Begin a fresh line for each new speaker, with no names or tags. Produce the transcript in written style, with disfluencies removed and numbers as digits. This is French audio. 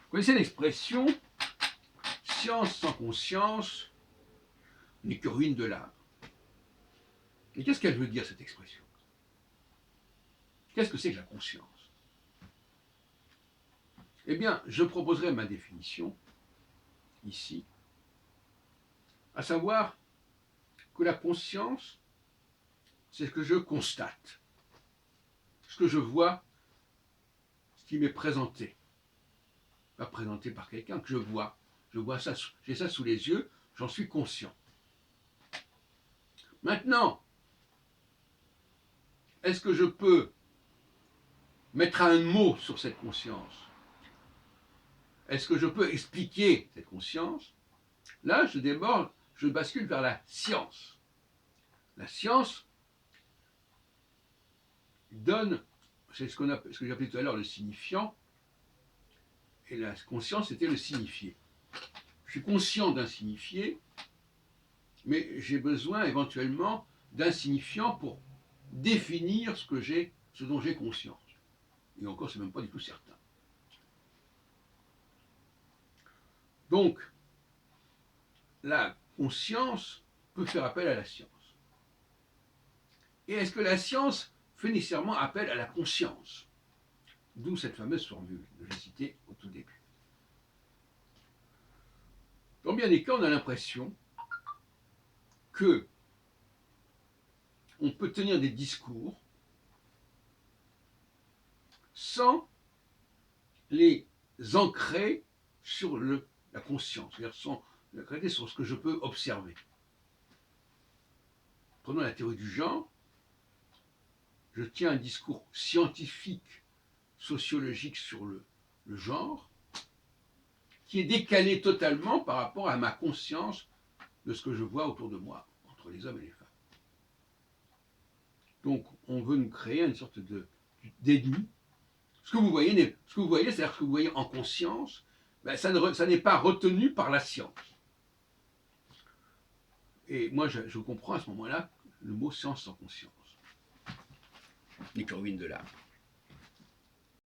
Vous connaissez l'expression « science sans conscience n'est que ruine de l'âme ». Et qu'est-ce qu'elle veut dire, cette expression? Qu'est-ce que c'est que la conscience? Eh bien, je proposerai ma définition, ici, à savoir que la conscience, c'est ce que je constate, ce que je vois, ce qui m'est présenté. Pas présenté par quelqu'un, que je vois ça, j'ai ça sous les yeux, j'en suis conscient. Maintenant, est-ce que je peux mettre un mot sur cette conscience? Est-ce que je peux expliquer cette conscience? Là, je déborde, je bascule vers la science. La science donne, c'est ce que j'appelais tout à l'heure le signifiant, et la conscience c'était le signifié. Je suis conscient d'un signifié, mais j'ai besoin éventuellement d'un signifiant pour définir ce dont j'ai conscience. Et encore, c'est même pas du tout certain. Donc, la conscience peut faire appel à la science. Et est-ce que la science fait nécessairement appel à la conscience? D'où cette fameuse formule que j'ai citée au tout début. Dans bien des cas, on a l'impression que on peut tenir des discours sans les ancrer sur la conscience, c'est-à-dire sans l'ancrer sur ce que je peux observer. Prenons la théorie du genre. Je tiens un discours scientifique, sociologique sur le genre, qui est décalé totalement par rapport à ma conscience de ce que je vois autour de moi, entre les hommes et les femmes. Donc, on veut nous créer une sorte d'ennemi. Ce que vous voyez, c'est-à-dire ce que vous voyez en conscience, ben, ça n'est pas retenu par la science. Et moi, je comprends à ce moment-là le mot science sans conscience. Les ruines de l'âme.